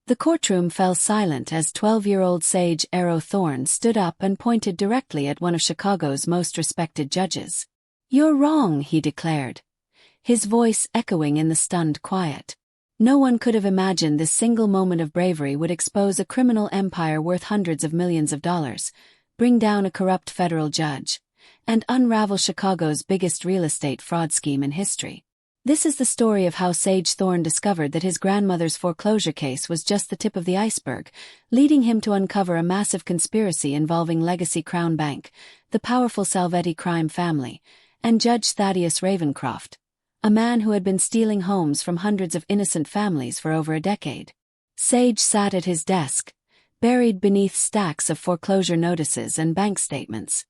The courtroom fell silent as 12-year-old Sage Arrow Thorne stood up and pointed directly at one of Chicago's most respected judges. "You're wrong," he declared, his voice echoing in the stunned quiet. No one could have imagined this single moment of bravery would expose a criminal empire worth hundreds of millions of dollars, bring down a corrupt federal judge, and unravel Chicago's biggest real estate fraud scheme in history. This is the story of how Sage Thorne discovered that his grandmother's foreclosure case was just the tip of the iceberg, leading him to uncover a massive conspiracy involving Legacy Crown Bank, the powerful Salvetti crime family, and Judge Thaddeus Ravencroft, a man who had been stealing homes from hundreds of innocent families for over a decade. Sage sat at his desk, buried beneath stacks of foreclosure notices and bank statements.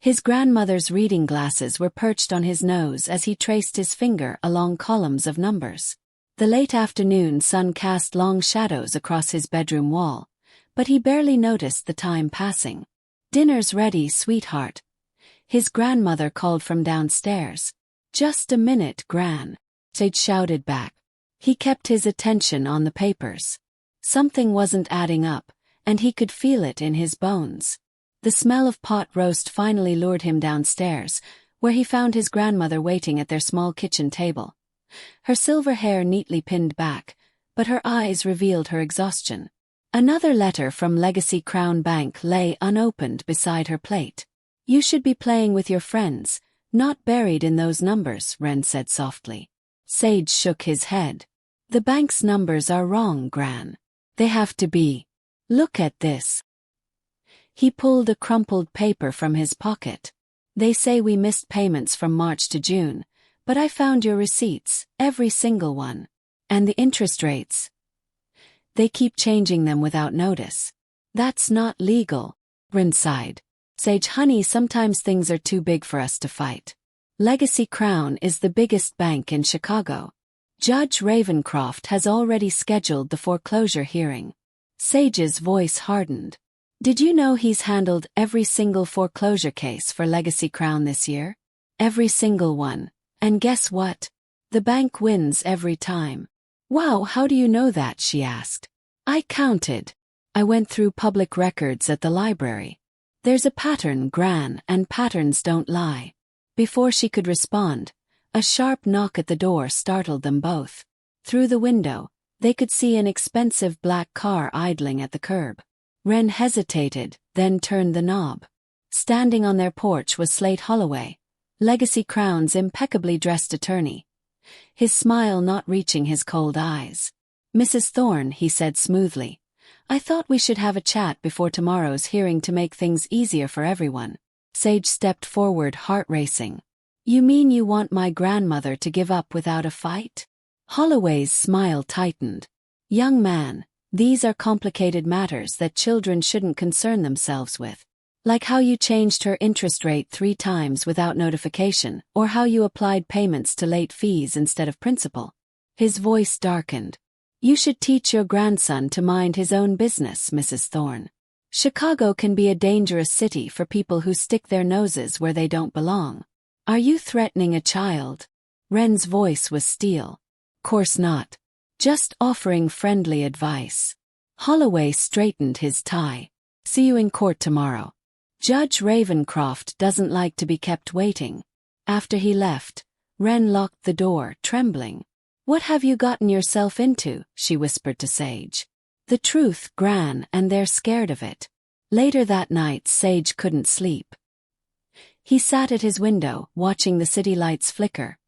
His grandmother's reading glasses were perched on his nose as he traced his finger along columns of numbers. The late afternoon sun cast long shadows across his bedroom wall, but he barely noticed the time passing. "Dinner's ready, sweetheart," his grandmother called from downstairs. "Just a minute, Gran," Sage shouted back. He kept his attention on the papers. Something wasn't adding up, and he could feel it in his bones. The smell of pot roast finally lured him downstairs, where he found his grandmother waiting at their small kitchen table. Her silver hair neatly pinned back, but her eyes revealed her exhaustion. Another letter from Legacy Crown Bank lay unopened beside her plate. "You should be playing with your friends, not buried in those numbers," Wren said softly. Sage shook his head. "The bank's numbers are wrong, Gran. They have to be. Look at this." He pulled a crumpled paper from his pocket. "They say we missed payments from March to June, but I found your receipts, every single one. And the interest rates. They keep changing them without notice." "That's not legal," Wren sighed. "Sage honey, sometimes things are too big for us to fight. Legacy Crown is the biggest bank in Chicago. Judge Ravencroft has already scheduled the foreclosure hearing." Sage's voice hardened. "Did you know he's handled every single foreclosure case for Legacy Crown this year? Every single one. And guess what? The bank wins every time." "Wow, how do you know that?" she asked. "I counted. I went through public records at the library. There's a pattern, Gran, and patterns don't lie." Before she could respond, a sharp knock at the door startled them both. Through the window, they could see an expensive black car idling at the curb. Wren hesitated, then turned the knob. Standing on their porch was Slate Holloway, Legacy Crown's impeccably dressed attorney, his smile not reaching his cold eyes. "Mrs. Thorne," he said smoothly, "I thought we should have a chat before tomorrow's hearing to make things easier for everyone." Sage stepped forward, heart racing. "You mean you want my grandmother to give up without a fight?" Holloway's smile tightened. "Young man, these are complicated matters that children shouldn't concern themselves with. Like how you changed her interest rate 3 times without notification, or how you applied payments to late fees instead of principal." His voice darkened. "You should teach your grandson to mind his own business, Mrs. Thorne. Chicago can be a dangerous city for people who stick their noses where they don't belong." "Are you threatening a child?" Wren's voice was steel. "Course not. Just offering friendly advice." Holloway straightened his tie. "See you in court tomorrow. Judge Ravencroft doesn't like to be kept waiting." After he left, Wren locked the door, trembling. "What have you gotten yourself into?" she whispered to Sage. "The truth, Gran, and they're scared of it." Later that night, Sage couldn't sleep. He sat at his window, watching the city lights flicker,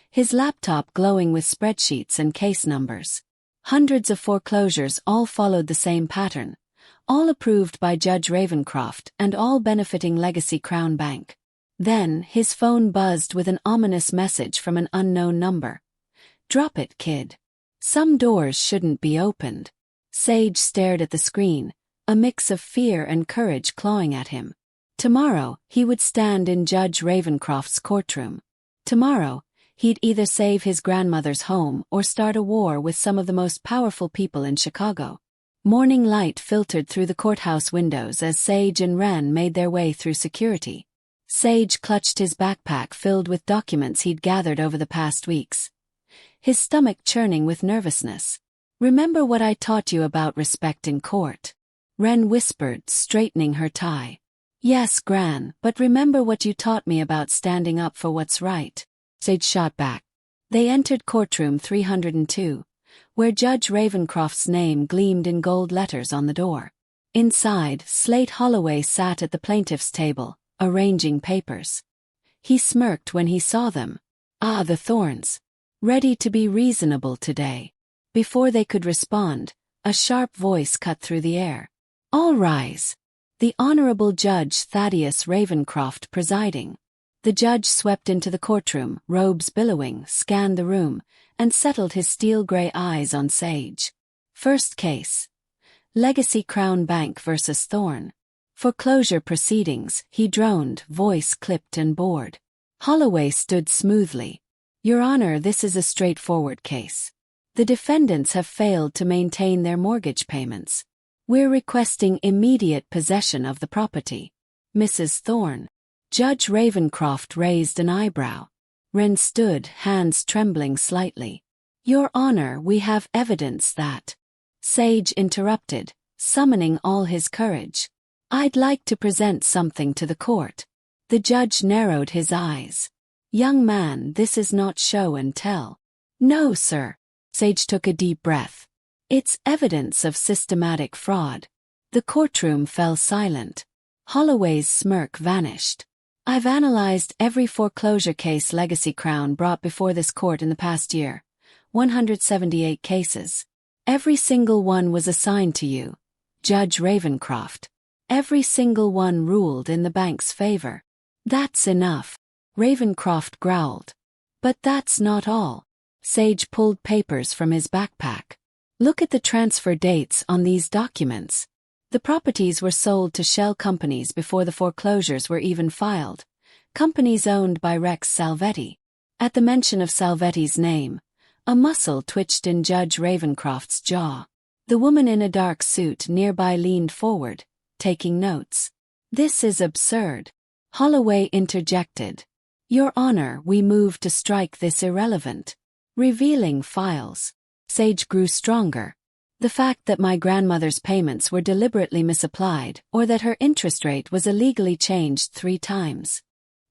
his laptop glowing with spreadsheets and case numbers. Hundreds of foreclosures all followed the same pattern, all approved by Judge Ravencroft and all benefiting Legacy Crown Bank. Then, his phone buzzed with an ominous message from an unknown number. "Drop it, kid. Some doors shouldn't be opened." Sage stared at the screen, a mix of fear and courage clawing at him. Tomorrow, he would stand in Judge Ravencroft's courtroom. Tomorrow, he'd either save his grandmother's home or start a war with some of the most powerful people in Chicago. Morning light filtered through the courthouse windows as Sage and Wren made their way through security. Sage clutched his backpack filled with documents he'd gathered over the past weeks, his stomach churning with nervousness. Remember what I taught you about respect in court? Wren whispered, straightening her tie. Yes, Gran, but remember what you taught me about standing up for what's right. Sage shot back. They entered Courtroom 302, where Judge Ravencroft's name gleamed in gold letters on the door. Inside, Slate Holloway sat at the plaintiff's table, arranging papers. He smirked when he saw them. Ah, the Thorns. Ready to be reasonable today. Before they could respond, a sharp voice cut through the air. All rise. The Honorable Judge Thaddeus Ravencroft presiding. The judge swept into the courtroom, robes billowing, scanned the room, and settled his steel-gray eyes on Sage. First case. Legacy Crown Bank versus Thorn. Foreclosure proceedings, he droned, voice clipped and bored. Holloway stood smoothly. Your Honor, this is a straightforward case. The defendants have failed to maintain their mortgage payments. We're requesting immediate possession of the property. Mrs. Thorn. Judge Ravencroft raised an eyebrow. Wren stood, hands trembling slightly. Your Honor, we have evidence that. Sage interrupted, summoning all his courage. I'd like to present something to the court. The judge narrowed his eyes. Young man, this is not show and tell. No, sir. Sage took a deep breath. It's evidence of systematic fraud. The courtroom fell silent. Holloway's smirk vanished. I've analyzed every foreclosure case Legacy Crown brought before this court in the past year. 178 cases. Every single one was assigned to you, Judge Ravencroft. Every single one ruled in the bank's favor. That's enough, Ravencroft growled. But that's not all. Sage pulled papers from his backpack. Look at the transfer dates on these documents. The properties were sold to shell companies before the foreclosures were even filed. Companies owned by Rex Salvetti. At the mention of Salvetti's name, a muscle twitched in Judge Ravencroft's jaw. The woman in a dark suit nearby leaned forward, taking notes. This is absurd. Holloway interjected. Your Honor, we move to strike this irrelevant. Revealing files. Sage grew stronger. The fact that my grandmother's payments were deliberately misapplied or that her interest rate was illegally changed 3 times.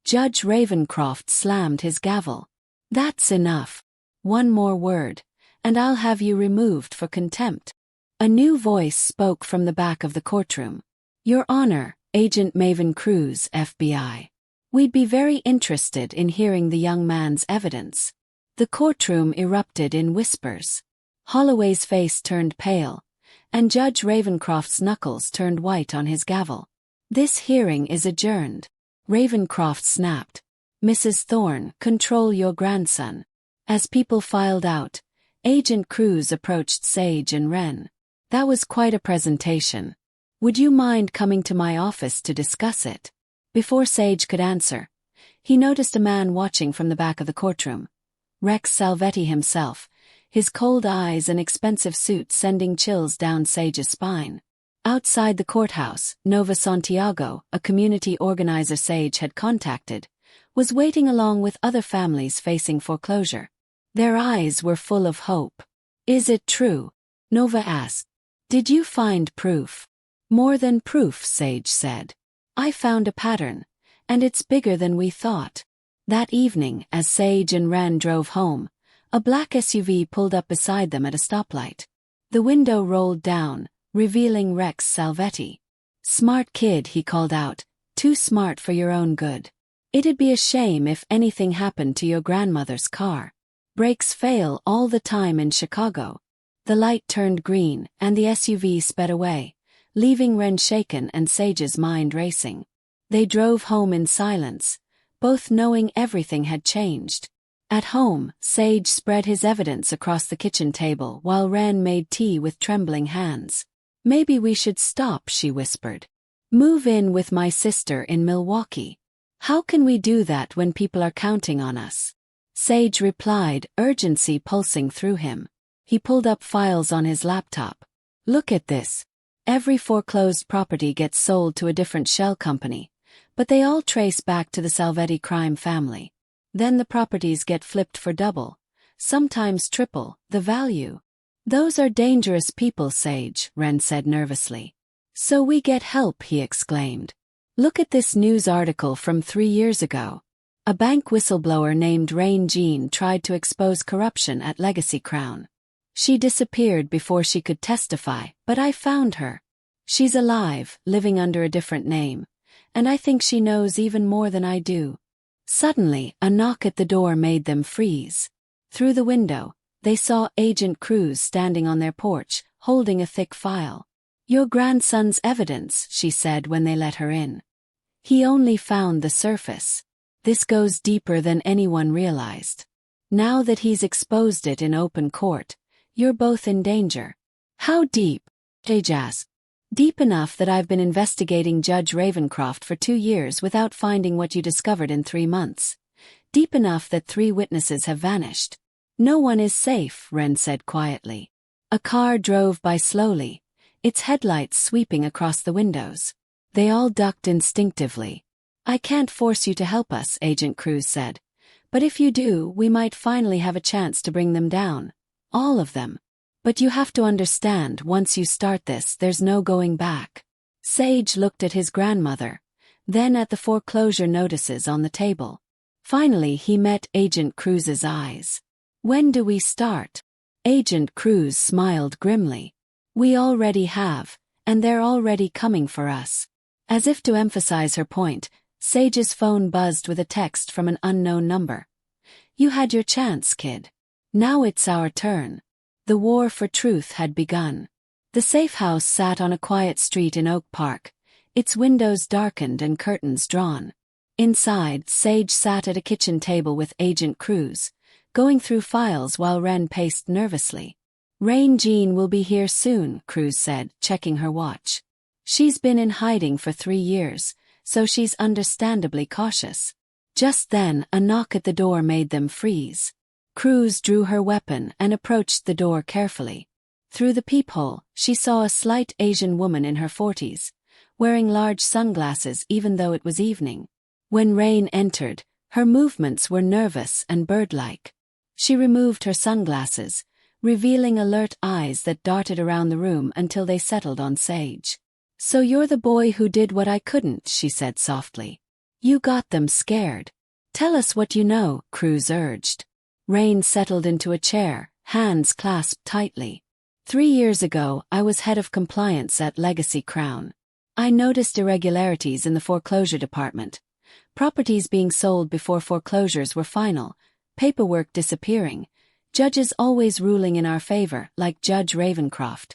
Judge Ravencroft slammed his gavel. That's enough. One more word, and I'll have you removed for contempt. A new voice spoke from the back of the courtroom. Your Honor, Agent Maven Cruz, FBI. We'd be very interested in hearing the young man's evidence. The courtroom erupted in whispers. Holloway's face turned pale, and Judge Ravencroft's knuckles turned white on his gavel. This hearing is adjourned. Ravencroft snapped. Mrs. Thorn, control your grandson. As people filed out, Agent Cruz approached Sage and Wren. That was quite a presentation. Would you mind coming to my office to discuss it? Before Sage could answer, he noticed a man watching from the back of the courtroom. Rex Salvetti himself, his cold eyes and expensive suit sending chills down Sage's spine. Outside the courthouse, Nova Santiago, a community organizer Sage had contacted, was waiting along with other families facing foreclosure. Their eyes were full of hope. Is it true? Nova asked. Did you find proof? More than proof, Sage said. I found a pattern, and it's bigger than we thought. That evening, as Sage and Wren drove home, a black SUV pulled up beside them at a stoplight. The window rolled down, revealing Rex Salvetti. Smart kid, he called out, too smart for your own good. It'd be a shame if anything happened to your grandmother's car. Brakes fail all the time in Chicago. The light turned green, and the SUV sped away, leaving Wren shaken and Sage's mind racing. They drove home in silence, both knowing everything had changed. At home, Sage spread his evidence across the kitchen table while Wren made tea with trembling hands. Maybe we should stop, she whispered. Move in with my sister in Milwaukee. How can we do that when people are counting on us? Sage replied, urgency pulsing through him. He pulled up files on his laptop. Look at this. Every foreclosed property gets sold to a different shell company, but they all trace back to the Salvetti crime family. Then the properties get flipped for double, sometimes triple, the value. Those are dangerous people, Sage, Ren said nervously. So we get help, he exclaimed. Look at this news article from 3 years ago. A bank whistleblower named Rain Jean tried to expose corruption at Legacy Crown. She disappeared before she could testify, but I found her. She's alive, living under a different name, and I think she knows even more than I do. Suddenly, a knock at the door made them freeze. Through the window, they saw Agent Cruz standing on their porch, holding a thick file. Your grandson's evidence, she said when they let her in. He only found the surface. This goes deeper than anyone realized. Now that he's exposed it in open court, you're both in danger. How deep? Sage asked. Deep enough that I've been investigating Judge Ravencroft for 2 years without finding what you discovered in 3 months. Deep enough that 3 witnesses have vanished. No one is safe, Ren said quietly. A car drove by slowly, its headlights sweeping across the windows. They all ducked instinctively. I can't force you to help us, Agent Cruz said. But if you do, we might finally have a chance to bring them down. All of them. But you have to understand, once you start this, there's no going back. Sage looked at his grandmother, then at the foreclosure notices on the table. Finally, he met Agent Cruz's eyes. When do we start? Agent Cruz smiled grimly. We already have, and they're already coming for us. As if to emphasize her point, Sage's phone buzzed with a text from an unknown number. You had your chance, kid. Now it's our turn. The war for truth had begun. The safe house sat on a quiet street in Oak Park, its windows darkened and curtains drawn. Inside, Sage sat at a kitchen table with Agent Cruz, going through files while Ren paced nervously. Rain Jean will be here soon, Cruz said, checking her watch. She's been in hiding for 3 years, so she's understandably cautious. Just then, a knock at the door made them freeze. Cruz drew her weapon and approached the door carefully. Through the peephole, she saw a slight Asian woman in her 40s, wearing large sunglasses even though it was evening. When Rain entered, her movements were nervous and bird-like. She removed her sunglasses, revealing alert eyes that darted around the room until they settled on Sage. So you're the boy who did what I couldn't, she said softly. You got them scared. Tell us what you know, Cruz urged. Rain settled into a chair, hands clasped tightly. 3 years ago, I was head of compliance at Legacy Crown. I noticed irregularities in the foreclosure department. Properties being sold before foreclosures were final, paperwork disappearing, judges always ruling in our favor, like Judge Ravencroft.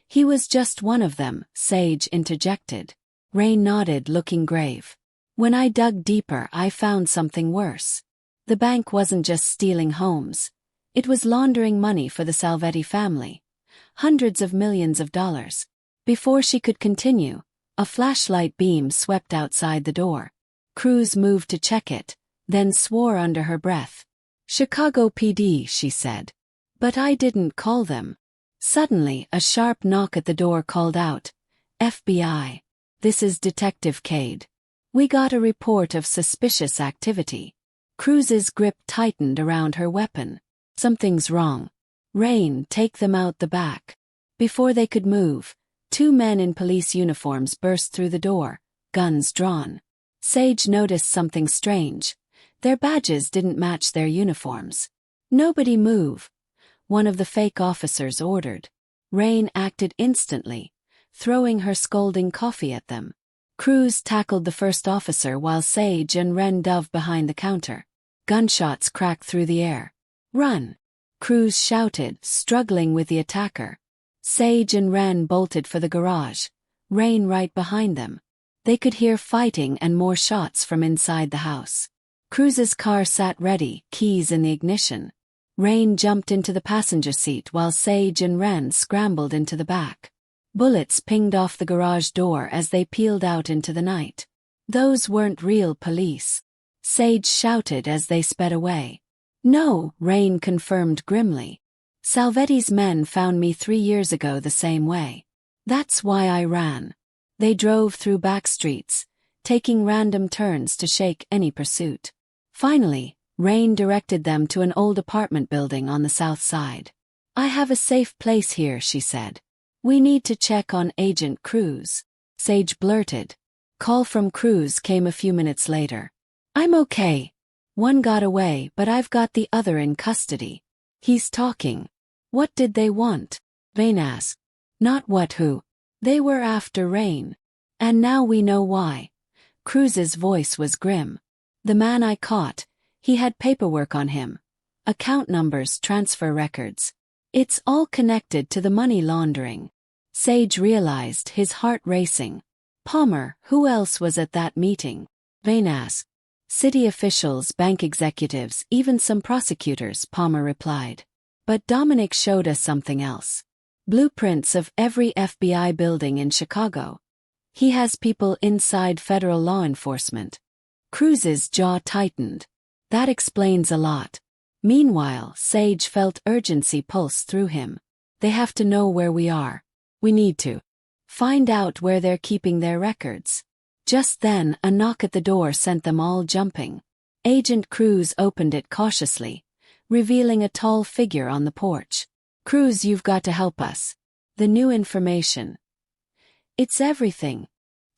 He was just one of them, Sage interjected. Rain nodded, looking grave. When I dug deeper, I found something worse. The bank wasn't just stealing homes. It was laundering money for the Salvetti family. Hundreds of millions of dollars. Before she could continue, a flashlight beam swept outside the door. Cruz moved to check it, then swore under her breath. Chicago PD, she said. But I didn't call them. Suddenly, a sharp knock at the door called out, FBI. This is Detective Cade. We got a report of suspicious activity. Cruz's grip tightened around her weapon. Something's wrong. Rain, take them out the back. Before they could move, 2 men in police uniforms burst through the door, guns drawn. Sage noticed something strange. Their badges didn't match their uniforms. Nobody move. One of the fake officers ordered. Rain acted instantly, throwing her scalding coffee at them. Cruz tackled the first officer while Sage and Ren dove behind the counter. Gunshots cracked through the air. Run! Cruz shouted, struggling with the attacker. Sage and Ren bolted for the garage, Rain right behind them. They could hear fighting and more shots from inside the house. Cruz's car sat ready, keys in the ignition. Rain jumped into the passenger seat while Sage and Ren scrambled into the back. Bullets pinged off the garage door as they peeled out into the night. Those weren't real police. Sage shouted as they sped away. No, Rain confirmed grimly. Salvetti's men found me 3 years ago the same way. That's why I ran. They drove through back streets, taking random turns to shake any pursuit. Finally, Rain directed them to an old apartment building on the south side. I have a safe place here, she said. We need to check on Agent Cruz. Sage blurted. Call from Cruz came a few minutes later. I'm okay. One got away, but I've got the other in custody. He's talking. What did they want? Vane asked. Not what who. They were after Rain. And now we know why. Cruz's voice was grim. The man I caught, he had paperwork on him. Account numbers, transfer records. It's all connected to the money laundering. Sage realized, his heart racing. Palmer, who else was at that meeting? Vane asked. City officials, bank executives, even some prosecutors, Palmer replied. But Dominic showed us something else. Blueprints of every FBI building in Chicago. He has people inside federal law enforcement. Cruz's jaw tightened. That explains a lot. Meanwhile, Sage felt urgency pulse through him. They have to know where we are. We need to find out where they're keeping their records. Just then, a knock at the door sent them all jumping. Agent Cruz opened it cautiously, revealing a tall figure on the porch. Cruz, you've got to help us. The new information. It's everything,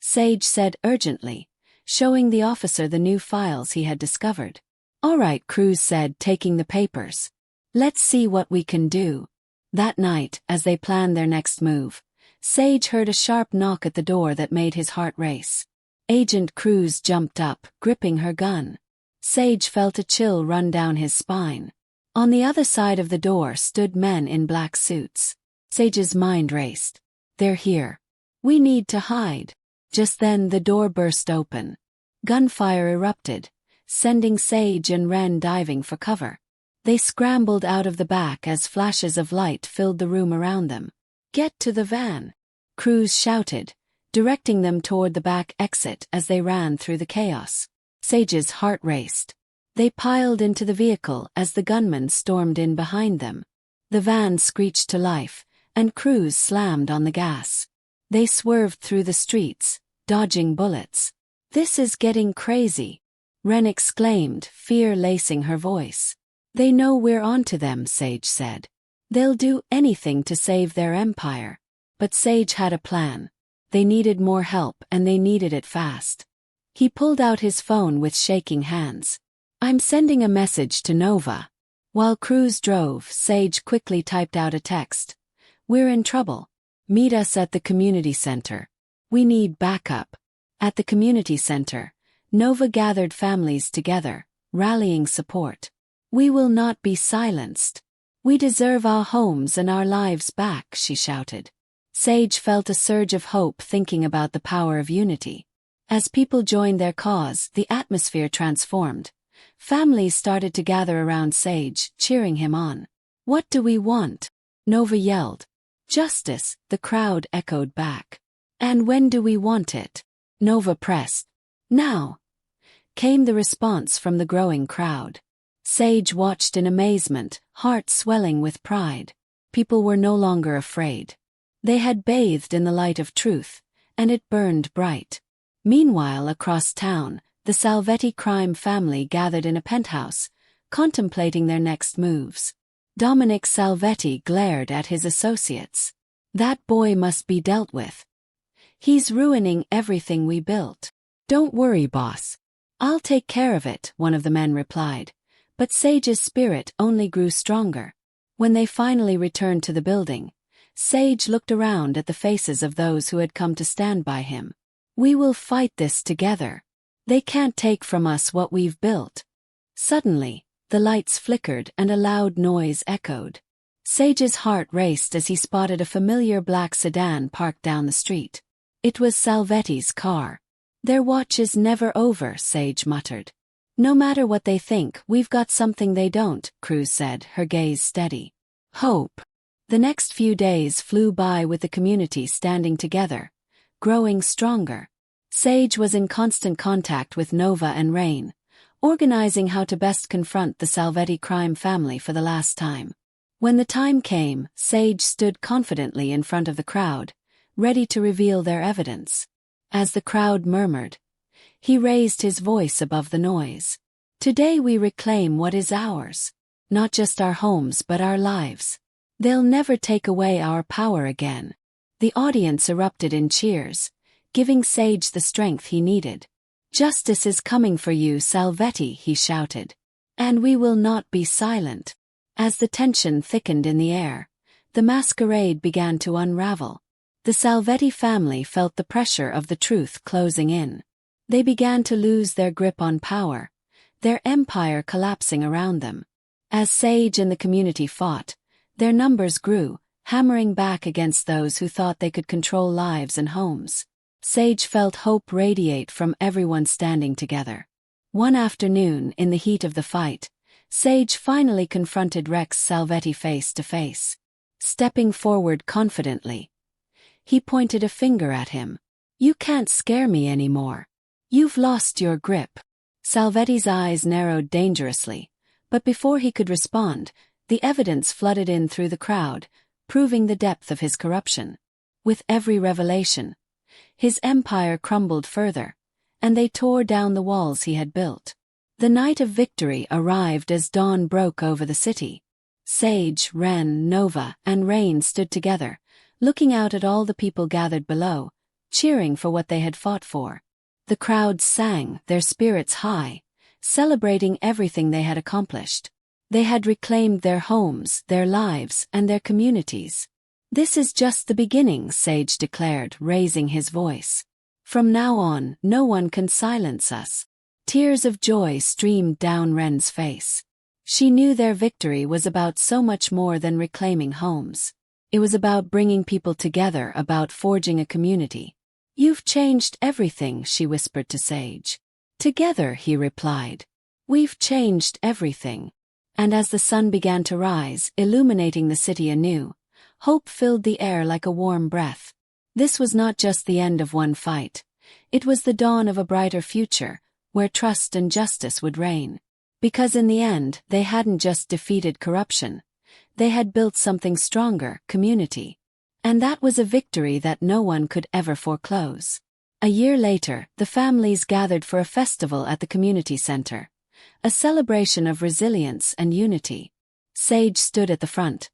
Sage said urgently, showing the officer the new files he had discovered. All right, Cruz said, taking the papers. Let's see what we can do. That night, as they planned their next move, Sage heard a sharp knock at the door that made his heart race. Agent Cruz jumped up, gripping her gun. Sage felt a chill run down his spine. On the other side of the door stood men in black suits. Sage's mind raced. They're here. We need to hide. Just then the door burst open. Gunfire erupted, sending Sage and Ren diving for cover. They scrambled out of the back as flashes of light filled the room around them. Get to the van, Cruz shouted, directing them toward the back exit as they ran through the chaos. Sage's heart raced. They piled into the vehicle as the gunmen stormed in behind them. The van screeched to life, and Cruz slammed on the gas. They swerved through the streets, dodging bullets. This is getting crazy, Ren exclaimed, fear lacing her voice. They know we're onto them, Sage said. They'll do anything to save their empire. But Sage had a plan. They needed more help, and they needed it fast. He pulled out his phone with shaking hands. I'm sending a message to Nova. While Cruz drove, Sage quickly typed out a text. We're in trouble. Meet us at the community center. We need backup. At the community center, Nova gathered families together, rallying support. We will not be silenced. We deserve our homes and our lives back, she shouted. Sage felt a surge of hope thinking about the power of unity. As people joined their cause, the atmosphere transformed. Families started to gather around Sage, cheering him on. What do we want? Nova yelled. Justice, the crowd echoed back. And when do we want it? Nova pressed. Now, came the response from the growing crowd. Sage watched in amazement, heart swelling with pride. People were no longer afraid. They had bathed in the light of truth, and it burned bright. Meanwhile, across town, the Salvetti crime family gathered in a penthouse, contemplating their next moves. Dominic Salvetti glared at his associates. That boy must be dealt with. He's ruining everything we built. Don't worry, boss. I'll take care of it, one of the men replied. But Sage's spirit only grew stronger. When they finally returned to the building, Sage looked around at the faces of those who had come to stand by him. We will fight this together. They can't take from us what we've built. Suddenly, the lights flickered and a loud noise echoed. Sage's heart raced as he spotted a familiar black sedan parked down the street. It was Salvetti's car. Their watch is never over, Sage muttered. No matter what they think, we've got something they don't, Cruz said, her gaze steady. Hope. The next few days flew by with the community standing together, growing stronger. Sage was in constant contact with Nova and Rain, organizing how to best confront the Salvetti crime family for the last time. When the time came, Sage stood confidently in front of the crowd, ready to reveal their evidence. As the crowd murmured, he raised his voice above the noise. Today we reclaim what is ours. Not just our homes but our lives. They'll never take away our power again. The audience erupted in cheers, giving Sage the strength he needed. Justice is coming for you, Salvetti, he shouted. And we will not be silent. As the tension thickened in the air, the masquerade began to unravel. The Salvetti family felt the pressure of the truth closing in. They began to lose their grip on power, their empire collapsing around them. As Sage and the community fought, their numbers grew, hammering back against those who thought they could control lives and homes. Sage felt hope radiate from everyone standing together. One afternoon, in the heat of the fight, Sage finally confronted Rex Salvetti face to face. Stepping forward confidently, he pointed a finger at him. You can't scare me anymore. You've lost your grip. Salvetti's eyes narrowed dangerously, but before he could respond, the evidence flooded in through the crowd, proving the depth of his corruption. With every revelation, his empire crumbled further, and they tore down the walls he had built. The night of victory arrived as dawn broke over the city. Sage, Ren, Nova, and Rain stood together, looking out at all the people gathered below, cheering for what they had fought for. The crowds sang, their spirits high, celebrating everything they had accomplished. They had reclaimed their homes, their lives, and their communities. This is just the beginning, Sage declared, raising his voice. From now on, no one can silence us. Tears of joy streamed down Ren's face. She knew their victory was about so much more than reclaiming homes. It was about bringing people together, about forging a community. You've changed everything, she whispered to Sage. Together, he replied. We've changed everything. And as the sun began to rise, illuminating the city anew, hope filled the air like a warm breath. This was not just the end of one fight. It was the dawn of a brighter future, where trust and justice would reign. Because in the end, they hadn't just defeated corruption. They had built something stronger, community. And that was a victory that no one could ever foreclose. A year later, the families gathered for a festival at the community center. A celebration of resilience and unity. Sage stood at the front,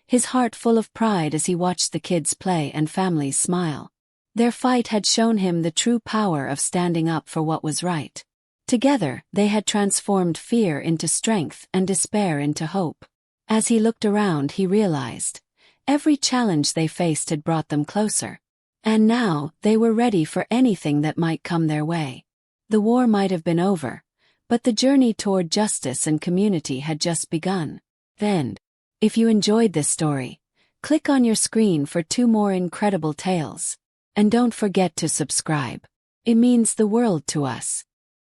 his heart full of pride as he watched the kids play and families smile. Their fight had shown him the true power of standing up for what was right. Together, they had transformed fear into strength and despair into hope. As he looked around, he realized every challenge they faced had brought them closer. And now, they were ready for anything that might come their way. The war might have been over, but the journey toward justice and community had just begun. Then, if you enjoyed this story, click on your screen for 2 more incredible tales. And don't forget to subscribe. It means the world to us.